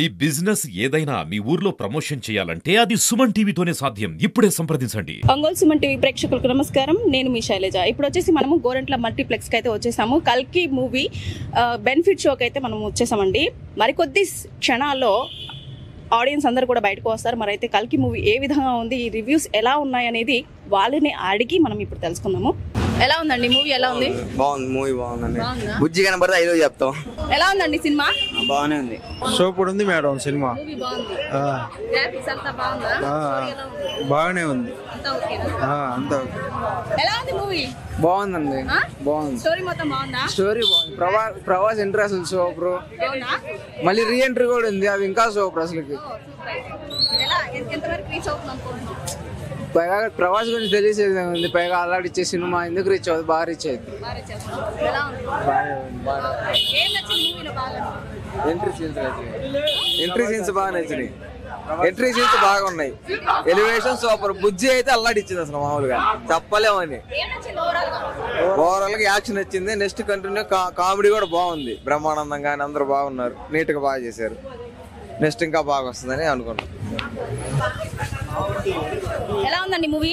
ఈ బిజినెస్ ఏదైనా మీ ఊర్లో ప్రమోషన్ చేయాలంటే అది సుమన్ టీవీతోనే సాధ్యం. ఇప్పుడే సంప్రదించండి. ఒంగోలు సుమన్ టీవీ ప్రేక్షకులకు నమస్కారం. నేను మీ శైలజ. ఇప్పుడు వచ్చేసి మనము గోరంట్ల మల్టీప్లెక్స్ కి అయితే వచ్చేసాము. కల్కి మూవీ బెనిఫిట్ షోకి అయితే మనం వచ్చేసామండి. మరికొద్ది క్షణాల్లో ఆడియన్స్ అందరూ కూడా బయటకు వస్తారు. మరి అయితే కల్కి మూవీ ఏ విధంగా ఉంది, ఈ రివ్యూస్ ఎలా ఉన్నాయి అనేది వాళ్ళని అడిగి మనం ఇప్పుడు తెలుసుకుందాము. ఎలా ఉందండి మూవీ? ఎలా ఉంది? బాగుంది, మూవీ బాగుందండి. బుజ్జి కనబడితే ఐదో చెప్తాం. ఎలా ఉందండి సినిమా? బాగానే ఉంది. సూపర్ ఉంది మేడం సినిమా. బాగానే ఉంది. అంతా ఎలా ఉంది మూవీ? బాగుందండి, బాగుంది. స్టోరీ మొత్తం బాగుందా? స్టోరీ బాగుంది. ప్రభాస్ ఎంట్రీ అసలు సూపర్. మళ్ళీ రీ ఎంట్రీ కూడా ఉంది, అది ఇంకా సూపర్ అసలుకి. పైగా ప్రభాస్ గురించి తెలిసేది ఉంది. పైగా అలాంటి ఇచ్చే సినిమా ఎందుకు రీచ్ అవుతుంది? బాగా రీచ్ అయింది. ఎంట్రీ సీన్స్ బాగా నచ్చినాయి. ఎంట్రీ సీన్స్ బాగా ఉన్నాయి. Elevation super. బుజ్జి అయితే అల్లాడిచ్చింది అసలు మామూలుగా చెప్పలేమని. ఓవరాల్ గా యాక్షన్ వచ్చింది. నెక్స్ట్ కంటిన్యూ కామెడీ కూడా బాగుంది. బ్రహ్మానందంగా అందరూ బాగున్నారు, నీట్ గా బాగా చేశారు. నెక్స్ట్ ఇంకా బాగా వస్తుందని అనుకున్నాం. ఎలా ఉందండి మూవీ?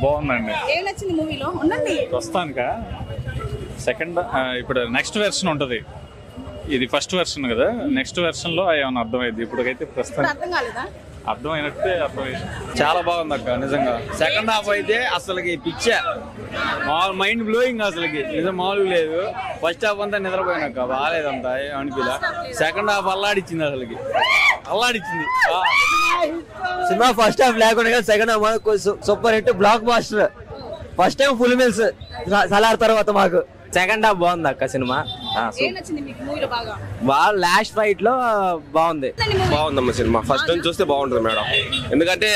బాగుందండి. ఏం నచ్చింది మూవీలో? ఉండండి ప్రస్తుతానిక సెకండ్ ఇప్పుడు నెక్స్ట్ వెర్షన్ ఉంటుంది. ఇది ఫస్ట్ వెర్షన్ కదా, నెక్స్ట్ వెర్షన్ లో ఏమైనా అర్థమైంది. ఇప్పటికైతే ప్రస్తుతానికి అర్థం కాలేదా? అర్థమైనట్టే అర్థమైంది. చాలా బాగుంది అక్క నిజంగా. సెకండ్ హాఫ్ అయితే అసలుకి పిచ్చే మామూలు మైండ్ బ్లోయింగ్ అసలుకి నిజం మామూలుగా లేదు. ఫస్ట్ హాఫ్ అంతా నిద్రపోయినాక బాగాలేదంతా అనిపిలా. సెకండ్ హాఫ్ అల్లాడిచ్చింది, అసలుకి అల్లాడిచ్చింది సినిమా. ఫస్ట్ హాఫ్ లేకుండా second half super hit, blockbuster. First time full meals Salaar తర్వాత మాకు. సెకండ్ హాఫ్ బాగుంది అక్క సినిమా. లాస్ట్ ఫైట్ లో బాగుంది. బాగుందమ్మా సినిమా. ఫస్ట్ నుంచి చూస్తే బాగుంటుంది మేడం. ఎందుకంటే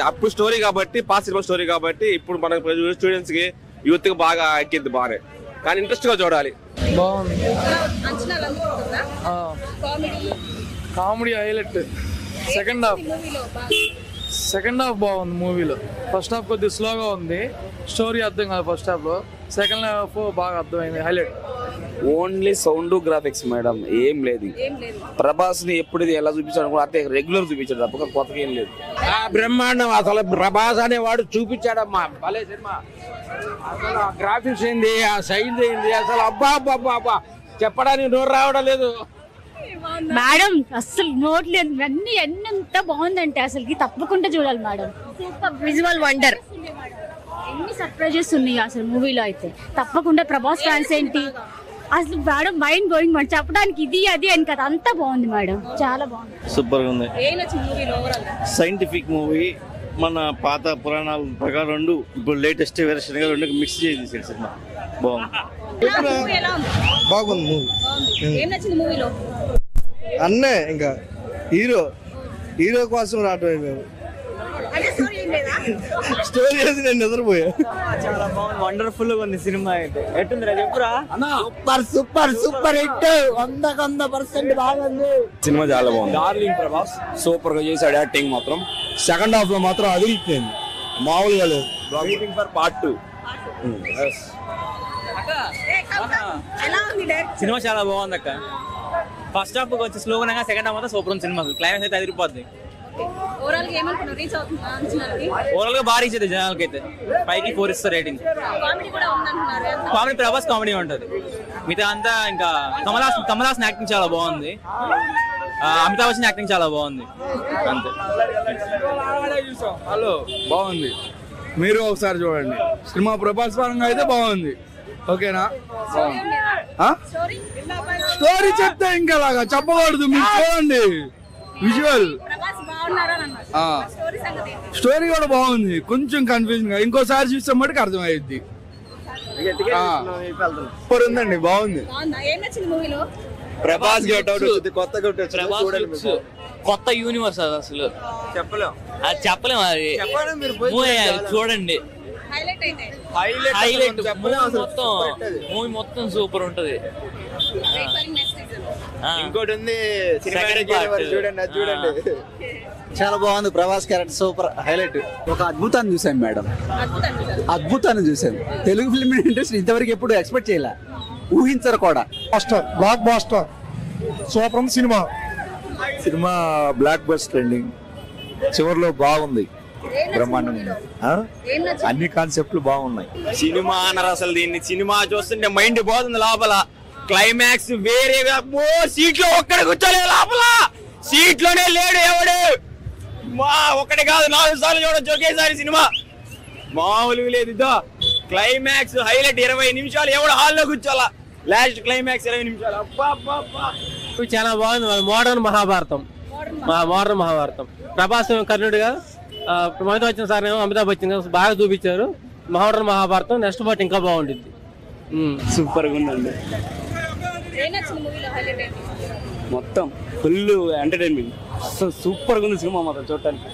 అప్పుడు స్టోరీ కాబట్టి, పాత సినిమా స్టోరీ కాబట్టి ఇప్పుడు మన స్టూడెంట్స్ కి, యూత్ కి బాగా ఎక్కింది బాగానే. కానీ ఇంట్రెస్ట్ గా చూడాలి. బాగుంది. Comedy highlight. సెకండ్ హాఫ్ బాగుంది మూవీలో. ఫస్ట్ హాఫ్ కొద్దిగా స్లోగా ఉంది, స్టోరీ అర్థం కాదు ఫస్ట్ హాఫ్ లో. సెకండ్ హాఫ్ బాగా అర్థమైంది, highlight. Only sound graphics madam, ఏం లేదు. ప్రభాస్ ని ఎప్పుడు ఎలా చూపించాడు అంటే రెగ్యులర్ చూపించాడు తప్ప కొత్తగా ఏం లేదు. బ్రహ్మాండం. అసలు ప్రభాస్ అనేవాడు చూపించాడమ్మా భలే సినిమా. అసలు ఆ గ్రాఫిక్స్ ఏంది, ఆ సైజ్ ఏంది, అసలు అబ్బా అబ్బా అబ్బా చెప్పడానికి నోరు రావడం లేదు మేడం. అసలు నోట్లేదు. అన్ని ఎంత బాగుందంటే అసలుకి తప్పకుండా చూడాలి మేడం. Super visual wonder. ఎన్ని సర్ప్రైజెస్ ఉన్నాయి అసలు మూవీలో అయితే. తప్పకుండా ప్రభాస్ ఫ్యాన్స్ ఏంటి అసలు మేడం మైండ్ గోయింగ్ మేడం. చెప్పడానికి ఇది అది అని కదా, అంతా బాగుంది మేడం, చాలా బాగుంది. సూపర్ గా ఉంది. Scientific movie. మన పాత పురాణాల ప్రకారం రెండు, ఇప్పుడు లేటెస్ట్ వెర్షన్ గా రెండు మిక్స్ చేసి సినిమా బాగుంది. బాగుంది మూవీ. అన్నే ఇంకా హీరో కోసం రావటం. స్టోరీ వేసి నేను నిద్రపోయా. చాలా బాగుంది, వండర్ఫుల్ గా ఉంది సినిమా అయితే. ఎట్టుందిరా చెప్పురా. సూపర్ సూపర్ సూపర్ హిట్, 100% బాగుంది. సినిమా చాలా బాగుంది. డార్లింగ్ ప్రభాస్ సూపర్ గా చేశాడు. యాక్టింగ్ మాత్రం సెకండ్ హాఫ్ లో మాత్రం అదిరిపోయింది, మామూలుగా లేదు. Waiting for part 2. సినిమా చాలా బాగుంది అక్క. ఫస్ట్ హాఫ్ వచ్చి స్లోగా, సెకండ్ హాఫ్ అంతా సూపర్ ఉంది సినిమా. క్లైమాక్స్ అయితే అదిరిపోద్ది. ఓవరాల్ గా బాగా రీచ్ అవుతుంది జనాలకి అయితే. 5కి 4 ఇస్తారు రేటింగ్. కామెడీ ప్రభాస్ కామెడీ ఉంటుంది. మిగతా అంతా ఇంకా కమల్ హాసన్ యాక్టింగ్ చాలా బాగుంది. అమితాబ్ బచ్చన్ యాక్టింగ్ చాలా బాగుంది. అంతే. హలో బాగుంది, మీరు ఒకసారి చూడండి. సినిమా ప్రభాస్ పరంగా అయితే బాగుంది. ఓకేనా? స్టోరీ చెప్తే ఇంకేలాగా చెప్పకూడదు, మీరు చూడండి. విజువల్ స్టోరీ కూడా బాగుంది. కొంచెం కన్ఫ్యూజన్ గా ఇంకోసారి చూస్తే మటుకు అర్థమయ్యింది. ఉందండి, బాగుంది. ప్రభాస్ కొత్త యూనివర్స్ అది అసలు చెప్పలేం. అది చెప్పలేం. అది చూడండి, హైలైట్. మూవీ మొత్తం సూపర్ ఉంటది. ఇంకోటి ఉంది చూడండి, అది చూడండి. చాలా బాగుంది. Prabhas character super, highlight. ఒక అద్భుతాన్ని చూసాను మేడం, అద్భుతాన్ని చూసాను. తెలుగు ఫిల్మ్ ఇండస్ట్రీ ఇంతవరకు ఎప్పుడు ఎక్స్పెక్ట్ చేయలే. ఊహించరు కూడా. Blockbuster super cinema. Cinema blockbuster ending చివరిలో బాగుంది, బ్రహ్మాండంగా అన్ని కాన్సెప్ట్లు బాగున్నాయి. సినిమా అన్నారు అసలు దీన్ని. సినిమా చూస్తుంటే మైండ్ పోతుంది లోపల. క్లైమాక్స్ వేరేగా సీట్ లో ఒక్కడే కూర్చోలేదు, లోపల సీట్ లోనే లేడు ఎవడు. మా ఒక్కడే కాదు 4 సార్లు చూడొచ్చు ఒకేసారి సినిమా. మామూలుగా లేదు. ఇదో క్లైమాక్స్ హైలైట్ 20 నిమిషాలు ఎవడు హాల్లో కూర్చోాలా. లాస్ట్ క్లైమాక్స్ 20 నిమిషాలు. చాలా బాగుంది. మోడర్న్ మహాభారతం. ప్రభాస్ కర్ణుడిగా, అమితాబ్ బచ్చన్ సార్ ఏమో అమితాబ్ బచ్చన్ బాగా చూపించారు. మోడర్న్ మహాభారతం నెక్స్ట్ పార్ట్ ఇంకా బాగుంటుంది. సూపర్ గా ఉందండి. మొత్తం ఫుల్ ఎంటర్టైన్మెంట్. సూపర్ గా ఉంది సినిమా మాత్రం చూడటానికి.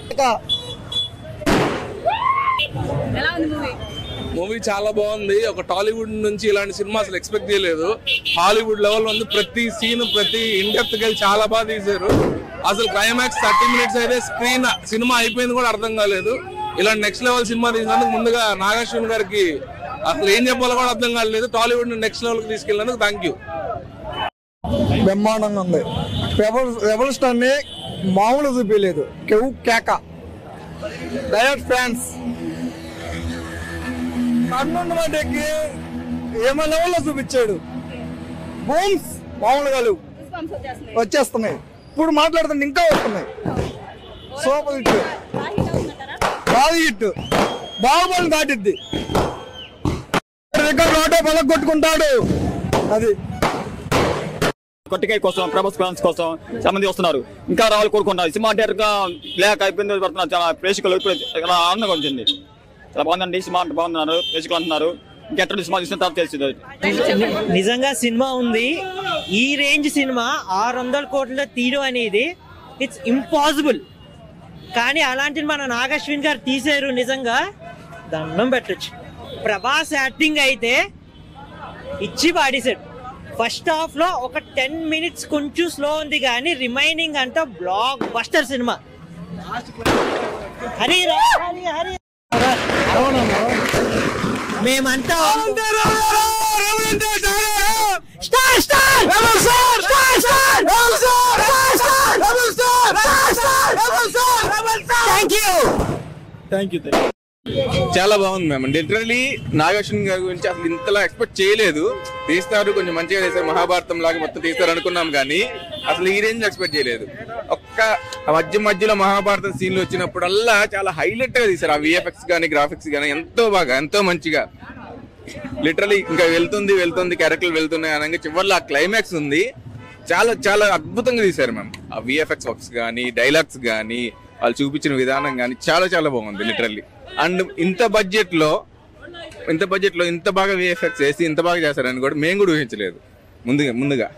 మూవీ చాలా బాగుంది. ఒక టాలీవుడ్ నుంచి ఇలాంటి సినిమా అసలు ఎక్స్పెక్ట్ చేయలేదు. హాలీవుడ్ లెవెల్ ఉంది. ప్రతి సీన్ ప్రతి ఇండెప్త్ కి చాలా బాగా తీశారు. అసలు క్లైమాక్స్ 30 minutes అయితే సినిమా అయిపోయింది కూడా అర్థం కాలేదు. ఇలాంటి నెక్స్ట్ లెవెల్ సినిమా తీసినందుకు ముందుగా నాగార్జున గారికి అసలు ఏం చెప్పాలో కూడా అర్థం కాలేదు. టాలీవుడ్ నెక్స్ట్ లెవెల్ కి తీసుకెళ్ళినందుకు థ్యాంక్ యూ. బ్రహ్మాండంగా ఉంది. రెబల్ స్టార్ ని మామూలు చూపించలేదు. కేవ్ కేక డైరెక్ట్ ఫ్యాన్స్ కర్ణుడి వాటికి ఏమో లెవెల్లో చూపించాడు. బూమ్స్ మామూలుగా వచ్చేస్తున్నాయి. ఇప్పుడు మాట్లాడుతుంటే ఇంకా వస్తున్నాయి. సూపర్ హిట్, బాగా హిట్. బాహుబలి దాటిద్ది. రోడ్డే పలక కొట్టుకుంటాడు. అది కొట్టికాయ కోసం, ప్రభాస్ ఫ్యాన్స్ కోసం చాలా మంది వస్తున్నారు. ఇంకా రావాలి కోరుకుంటున్నారు. సినిమా థియేటర్ గా లేక అయిపోయింది పడుతున్నారు. చాలా ప్రేక్షకులు చాలా ఆనందంగా ఉంటుంది. చాలా బాగుందండి. సినిమా అంటే బాగున్నారు, ప్రేక్షకులు అంటున్నారు. ఇంకెక్కడ సినిమా చూసిన తర్వాత తెలిసింది. నిజంగా సినిమా ఉంది. ఈ రేంజ్ సినిమా 600 కోట్ల తీయడం అనేది ఇట్స్ ఇంపాసిబుల్. కానీ అలాంటిది మన నాగశ్విన్ గారు తీసారు. నిజంగా దండం పెట్టచ్చు. ప్రభాస్ యాక్టింగ్ అయితే ఇచ్చి పాడేశాడు. ఫస్ట్ హాఫ్ లో ఒక 10 minutes కొంచెం స్లో ఉంది, కానీ రిమైనింగ్ అంతా block buster cinema. Hari Hari Hari మేమంతా చాలా బాగుంది మ్యామ్. లిటరలీ నాగార్జున గారి గురించి అసలు ఇంతలా ఎక్స్పెక్ట్ చేయలేదు. తీస్తారు, కొంచెం మంచిగా చేస్తారు, మహాభారతం లాగా మొత్తం తీస్తారు అనుకున్నాం, కానీ అసలు ఈ రేంజ్ ఎక్స్పెక్ట్ చేయలేదు. ఒక్క మధ్యలో మహాభారతం సీన్లు వచ్చినప్పుడల్లా చాలా హైలైట్ గా తీశారు. ఆ విఎఫ్ఎక్స్ గానీ గ్రాఫిక్స్ గానీ ఎంతో బాగా, ఎంతో మంచిగా. లిటరలీ ఇంకా వెళ్తుంది క్యారెక్టర్లు వెళ్తున్నాయి అనగా చివరిలో ఆ క్లైమాక్స్ ఉంది. చాలా చాలా అద్భుతంగా తీశారు మ్యామ్. ఆ విఎఫ్ఎక్స్ వర్క్స్ కానీ, డైలాగ్స్ కానీ, వాళ్ళు చూపించిన విధానం కానీ చాలా చాలా బాగుంది లిటరల్లీ. అండ్ ఇంత బడ్జెట్ లో ఇంత బాగా విఎఫ్ఎక్స్ వేసి ఇంత బాగా చేస్తారని కూడా మేము కూడా ఊహించలేదు ముందుగా.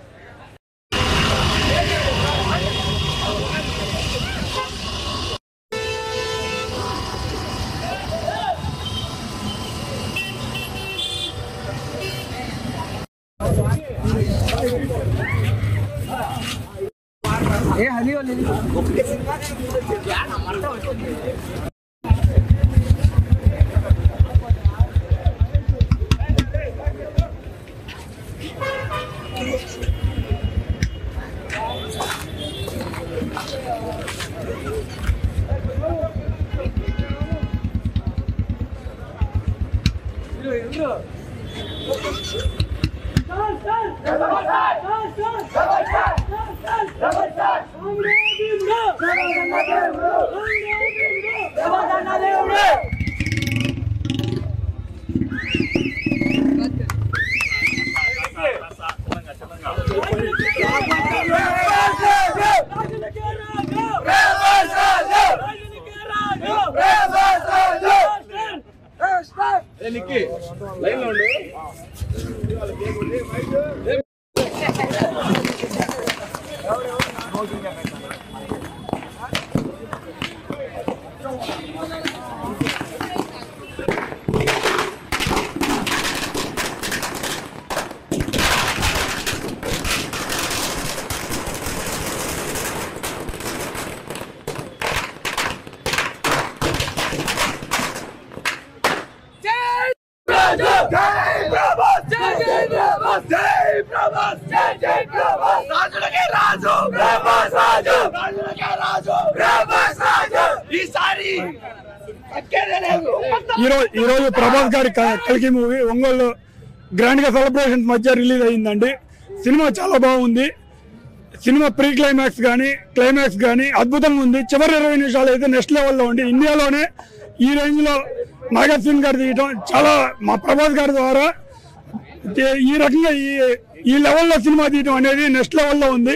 Jai Brahma! Jai Brahma! Jai Brahma! Jai Brahma! ఈ రోజు ప్రభాస్ గారి కల్కి మూవీ ఒంగోలు గ్రాండ్ గా సెలబ్రేషన్స్ మధ్య రిలీజ్ అయిందండి. సినిమా చాలా బాగుంది. సినిమా ప్రీ క్లైమాక్స్ కానీ క్లైమాక్స్ కానీ అద్భుతంగా ఉంది. చివరి 20 నిమిషాలు అయితే నెక్స్ట్ లెవెల్లో ఉంది. ఇండియాలోనే ఈ రేంజ్ లో నాగార్జున గారు తీయటం చాలా మా ప్రభాస్ గారి ద్వారా ఈ రకంగా ఈ లెవెల్లో సినిమా తీయటం అనేది నెక్స్ట్ లెవెల్లో ఉంది.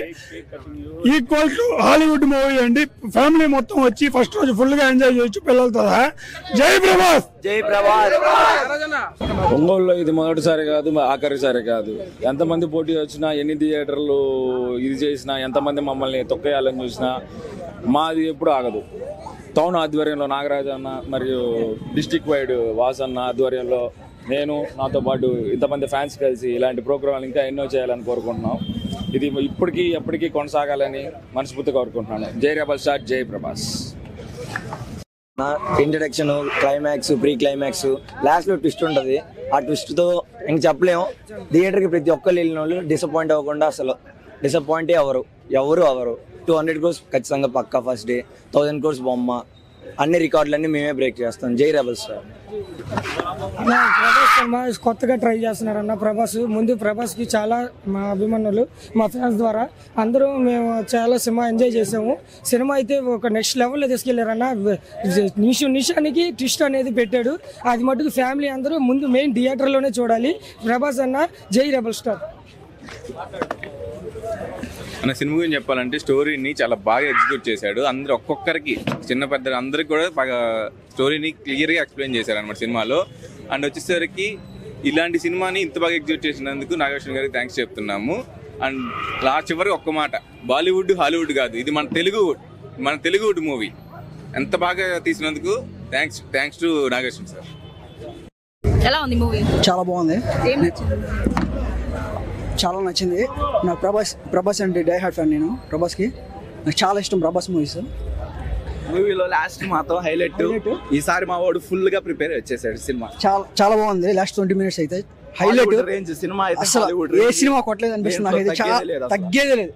ఈక్వల్ టు హాలీవుడ్ మూవీ అండి. ఫ్యామిలీ మొత్తం వచ్చి ఫస్ట్ రోజు ఫుల్ గా ఎంజాయ్ చేయొచ్చు పిల్లలతో. జై ప్రభాస్, జై ప్రభాస్. ఒంగోలులో ఇది మొదటిసారి కాదు, ఆఖరిసారి కాదు. ఎంతమంది పోటీ వచ్చినా, ఎన్ని థియేటర్లు ఇది చేసినా, ఎంతమంది మమ్మల్ని తొక్కేయాలని చూసినా మాది ఎప్పుడు ఆగదు. టౌన్ ఆధ్వర్యంలో నాగరాజు అన్న మరియు డిస్టిక్ వైడ్ వాసన్న ఆధ్వర్యంలో నేను నాతో పాటు ఇంతమంది ఫ్యాన్స్ కలిసి ఇలాంటి ప్రోగ్రాంలు ఇంకా ఎన్నో చేయాలని కోరుకుంటున్నాం. ఇది ఇప్పటికీ ఎప్పటికీ కొనసాగాలని మనస్ఫూర్తిగా కోరుకుంటున్నాను. జై రెబల్ స్టార్, జై Prabhas. Introduction, climax, pre climax, last లో ట్విస్ట్ ఉంటుంది. ఆ ట్విస్ట్ తో ఇంక చెప్పలేము. థియేటర్ కి ప్రతి ఒక్కరు వెళ్ళిన వాళ్ళు డిసప్పాయింట్ అవ్వకుండా అసలు డిసప్పాయింటే ఎవరు 200 crores ఖచ్చితంగా పక్కా ఫస్ట్ డే. 1000 crores బొమ్మ. అన్ని రికార్డులన్నీ మేమే బ్రేక్ చేస్తాం. జై రెబల్ స్టార్. ప్రభాస్ సినిమా కొత్తగా ట్రై చేస్తున్నారు అన్న. ముందు ప్రభాస్కి చాలా మా అభిమానులు, మా ఫ్యాన్స్ ద్వారా అందరూ మేము చాలా సినిమా ఎంజాయ్ చేసాము. సినిమా అయితే ఒక నెక్స్ట్ లెవెల్లో తీసుకెళ్లారన్న. నిమిషానికి ట్విస్ట్ అనేది పెట్టాడు. అది మటుకు ఫ్యామిలీ అందరూ ముందు మెయిన్ థియేటర్లోనే చూడాలి. ప్రభాస్ అన్న జై రెబల్ స్టార్. మన సినిమా గురించి చెప్పాలంటే స్టోరీని చాలా బాగా ఎగ్జిక్యూట్ చేశాడు. అందరూ ఒక్కొక్కరికి, చిన్న పెద్ద అందరికి కూడా బాగా స్టోరీని క్లియర్గా ఎక్స్ప్లెయిన్ చేశారు అనమాట సినిమాలో. అండ్ వచ్చేసరికి ఇలాంటి సినిమాని ఇంత బాగా ఎగ్జిక్యూట్ చేసినందుకు నాగేశ్వర గారికి థ్యాంక్స్ చెప్తున్నాము. అండ్ చివరికి ఒక్క మాట, బాలీవుడ్ హాలీవుడ్ కాదు, ఇది మన తెలుగువుడ్ మూవీ. ఎంత బాగా తీసినందుకు థ్యాంక్స్ టు నాగేశ్వర సార్. ఎలా ఉంది మూవీ? చాలా బాగుంది, చాలా నచ్చింది. నాకు ప్రభాస్ అంటే డై హార్ట్ ఫ్యాన్. నేను ప్రభాస్కి నాకు చాలా ఇష్టం ప్రభాస్ మూవీస్. మూవీలో లాస్ట్ మాత్రం హైలైట్. ఈసారి మా వాడు ఫుల్ గా ప్రిపేర్ వచ్చేసాడు. సినిమా చాలా బాగుంది. లాస్ట్ 20 minutes అయితే హైలైట్ రేంజ్ సినిమా. అసలు ఏ సినిమా కొట్టలేదు అనిపిస్తుంది నాకు. చాలా తగ్గేదే లేదు.